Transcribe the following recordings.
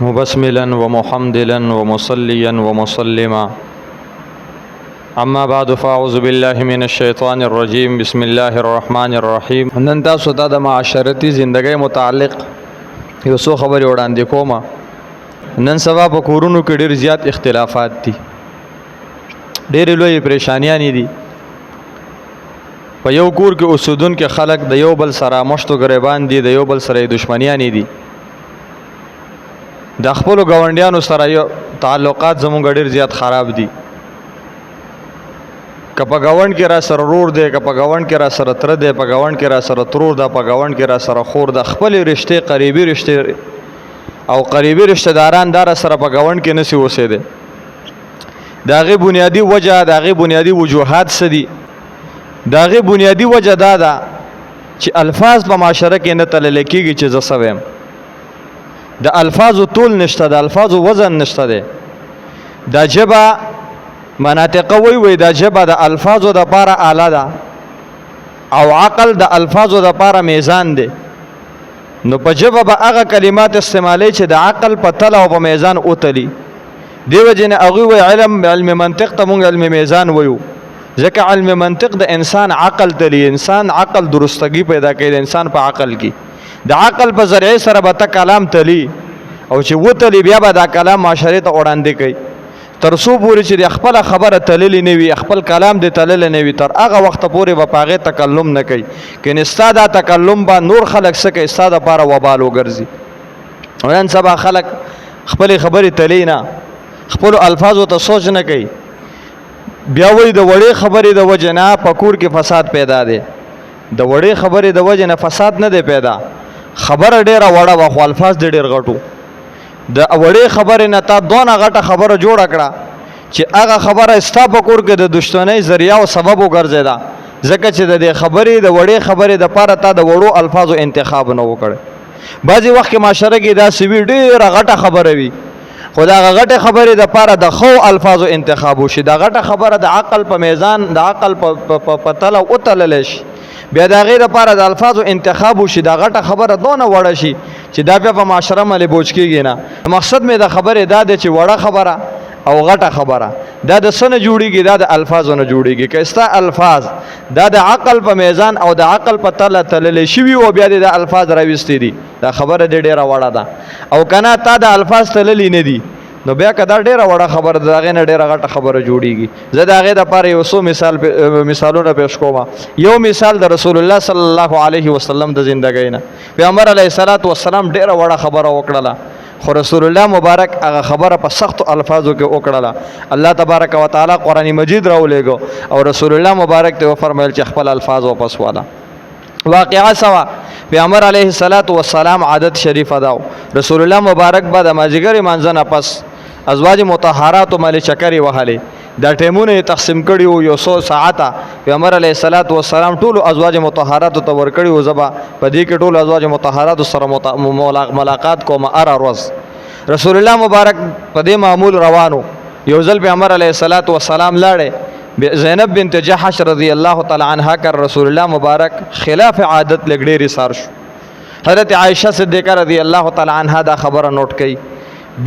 मुबस्मिला व मुहम्दिला व मुसल्लिया व मुसल्लिमा अम्मा बाद फ़ाऊज़ु बिल्लाहि मिनश्शैतानिर्रजीम बिस्मिल्लाहिर्रहमानिर्रहीम। नन तासु ته د معاشرتي ژوندۍ متعلق یو څو خبرې وړاندې کوم. نن سبا په کورونو کې ډېر زیات اختلافات دي، ډېرې لوی پریشانیاں دي. په یو کور کې اوسیدونکو خلک د یو بل سره مشتو ګریبان دي، د یو بل سره دښمنیاں دي. د خپل ګاونډیانو سره یو تعلقات زموږ ډېر زیات خراب دي. که په ګاونډ کې را سره رور دی، که په ګاونډ کې را سره تره دی، په ګاونډ کې را سره ترور ده، په ګاونډ کې را سره خور ده. خپل رشتې قریبي رشتې او قریبي رشتہ داران دار سره په ګاونډ کې نسی اوسېده. د هغې بنیادی وجه، د هغې بنیادی وجوهات څه دي؟ د هغې بنیادی وجه دا ده چې الفاظ په معاشره کې نه تللی کېږي چې زه څه ویم. د الفاظو طول نشته، د الفاظو وزن نشته دی. دا ژبه مناطقه وی دا ژبه د الفاظو دپاره آله ده او عقل د الفاظو دپاره میزان دی. نو په ژبه به هغه کلمات استعمالی چې د عقل په تله او په میزان وتلي. دې وجې نه هغوی وی علم منطق ته مونږ علم میزان ویو، ځکه علم منطق د انسان عقل تلی، انسان عقل درستګي پیدا کوي. د انسان په عقل کې د عقل په ذریعه سره به ته کلام تلی او چې وتلی بیا به دا کلام معاشرې ته وړاندې کوي. تر څو پورې چې د خپله خبره تللی نه وي، خپل کلام د تللی نه وي، تر هغه وخته پورې به په هغې تکلم نه کوي. کنې ستا دا تکلم به نور خلک څه کوي، ستا دپاره وبال وګرځي. نن سبا خلک خپلې خبرې تلی نه، خپلو الفاظو ته سوچ نه کوي. بیا وایي د وړې خبرې د وجې نه په کور کې فساد پیدا دی. د وړې خبرې د وجې نه فساد نه دی پیدا، خبره ډېره وړه وه خو الفاظ دې ډېر غټو. د وړې خبرې نه تا دونه غټه خبره جوړه کړه چې هغه خبره ستا په کور کې د دښمنۍ ذریعه او سبب وګرځېده، ځکه چې د دې خبرې د وړې خبرې دپاره تا د وړو الفاظو انتخاب نه وکړی. بعضې وخت کې معاشره کې داسې وي ډېره غټه خبره وي، خو د هغه غټې خبرې دپاره د ښو الفاظو انتخاب وشي. دا غټه خبره د عقل په میزان، د عقل په تله وتللی شي، بیا د هغې دپاره د الفاظو انتخاب وشي. دا غټه خبره دونه وړه شي چې دا بیا په معاشره باندې بوج کېږي نه. مقصد مې د خبرې دا دی چې وړه خبره او غټه خبره دا د څه نه جوړېږي؟ دا د الفاظو نه جوړېږي. که ستا الفاظ دا د عقل په میزان او د عقل په تله تللی شوي او بیا دې د الفاظ راویستې دي، دا خبره دې ډېره وړه ده. او که نه تا د الفاظ تللی نه دي، نو بیا که دا ډېره وړه خبره ده، د هغې نه ډېره غټه خبره جوړېږي. زه د هغې دپاره یو څو مثالونه پیش کوم. یو مثال د رسول الله صلی الله علیه وسلم د زندګۍ نه. پیغمبر علیه الصلاة والسلام ډېره وړه خبره وکړله، خو رسول الله مبارک هغه خبره په سختو الفاظو کې وکړله. الله تبارک وتعالی قرآن مجید راولېږو او رسول الله مبارک ته وفرمیل چې خپل الفاظ واپس واله. واقعه سوا پیغمبر علیه الصلاة والسلام عادت شریفه ده، رسول الله مبارک به د مازدیګر لمانځه نه پس ازواج مطهراتو باندې چکرې وهلې. دا ټیمونه یې تقسیم کړي وو، یو 100 ساعته پیغمبر علیه الصلاة والسلام ټولو ازواج مطهراتو ته ورکړي وو. زه به په دې کې ټولو ازواج مطهراتو سره ملاقات کوم هره ورځ. رسول الله مبارک په دې معمول روانو. یو ځل پیغمبر علیه الصلاة والسلام لاړې، زینب بنت جحش رضی الله تعالی عنها کر رسول الله مبارک خلاف عادت لږ ډېر ایثار شو. حضرت عائشہ صدیقہ رضی الله تعالی عنها دا خبره نوٹ کړي.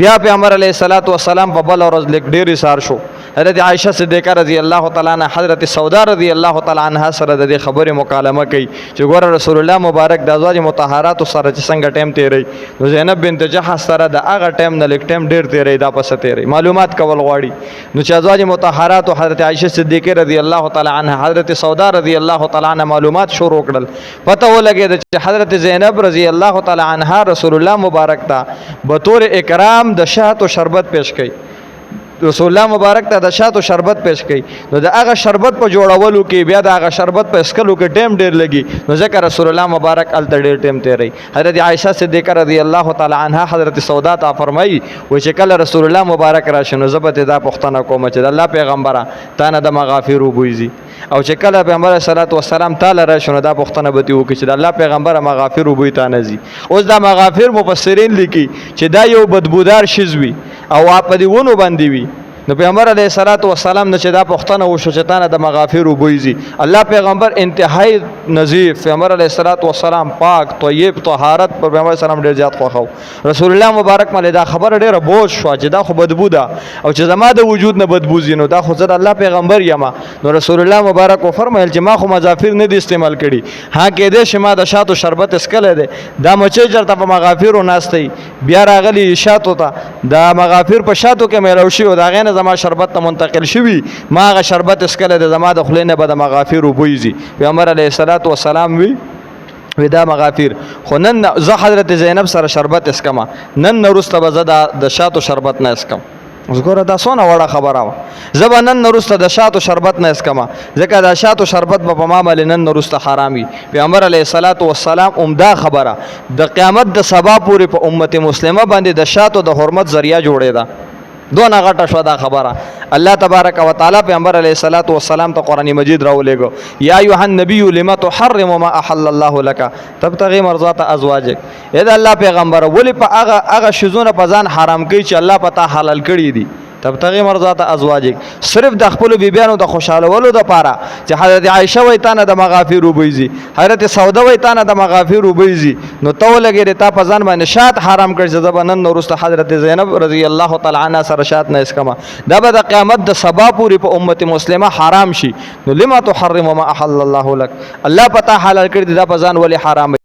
بیا پیغمبر علیه الصلاة والسلام په بل ورځ لږ ډېر ایثار شو. حضرت عائشہ صدیقہ رضی الله تعالی عنها حضرت سودا رضی الله تعالی عنها سره د دې خبرې مکالمه کوي چې ګوره رسول الله مبارک د ازواج مطهراتو سره چې څنګه ټیم تیری، نو زینب بنت جحش سره د هغه ټیم نه لږ ټیم ډېر تیری، دا پسه تیری. معلومات کول غواړي. نو چې ازواج مطهراتو حضرت عائشہ صدیقہ رضی الله تعالی عنها حضرت سودا رضی الله تعالی عنها معلومات شروع کړل. پته ولګېده چې حضرت زینب رضی الله تعالی عنها رسول الله مبارک ته بطور اکرام د شهد او شربت پیش کړي. رسول الله مبارک ته د شات او شربت پیش کړي. نو د هغه شربت په جوړولو کې بیا د هغه شربت په اسکلو کې ټیم ډېر لګي، نو ځکه رسول الله مبارک هلته ډېر ټیم تیری. حضرت عائشہ صدیقہ رضی الله تعالی عنها حضرت سودا ته فرمایي وایي چې کله رسول الله مبارک راشي نو زه به دا پوښتنه کوم چې د الله پیغمبره تا نه د مغافر وبوځي، او چې کله پیغمبر صلی الله علیه وسلم تعالی راشي نو دا پوښتنه به دې وکړي چې د الله پیغمبره مغافر وبوي تا نه ځي. اوس دا مغافر مفسرین لیکي چې دا یو بدبودار شیز وي او په دې ونو باندې وي، نو پیغمبر علیه الصلاۃ والسلام نه چې دا پښتنه وشو چې تانه د مغافر وبويزي الله پیغمبر انتهایی نظیف پیغمبر علیه الصلاۃ والسلام پاک طیب طهارت پر پیغمبر سلام ډیر زیات خوخو رسول الله مبارک مله دا خبر ډیره بوج شو چې دا خو بدبو ده او چې زما د وجود نه بدبو زینو دا خو زه الله پیغمبر یم نو رسول الله مبارک فرمایل چې ما خو مغافر نه دي استعمال کړي ها کې دې شما د شاتو شربت اسکله ده دا مچې چرته په مغافر و ناشتي بیا راغلی شاتو ته دا مغافر په شاتو کې مې روشي او دا غینه زما شربت ته منتقل شوی ما غ شربت اسکله ده زما د خلینه به د مغافر وبويزي پیغمبر علیه الصلاۃ والسلام وی دا مغافر خو نن زه حضرت زینب سره شربت اسکما نن نورسته به زه د شاتو شربت نه اسکم وګوره دا څونه وړه خبره وه زه به نن نورسته د شاتو شربت نه اسکمه ځکه د شاتو شربت به په ما باندې نن نورسته حرام وي پیغمبر علیه الصلاۃ والسلام عمده خبره د قیامت د سبا پورې په امت مسلمه باندې د شاتو د حرمت ذریعہ جوړېده دونه غټه شو دا خبره الله تبارک وتعالى پیغمبر علیه الصلاۃ والسلام ته قرآن مجید راولېګو یا ایها النبی لما تحرم ما احل الله لك تبتغي مرضات ازواجك اې دا الله پیغمبر ولی په هغه شذونه په ځان حرام کوي چې الله پتا حلال کړی دي تبتغي مرضات ازواجك صرف د خپل بیبيانو د خوشالولو د پاره چې حضرت عائشه وای تانه د مغافر وبويزي حضرت سوده وای تانه د مغافر وبويزي نو تو لګی تا په ځان باندې شات حرام کړی زبنن نورسته حضرت زینب رضی الله تعالی عنها سره شات نه اسکما دا به د قیامت د سبا پوری په امت مسلمه حرام شي نو لما تحرم ما احل الله لك الله پتا حلال کړی دا په ځان ولی حرام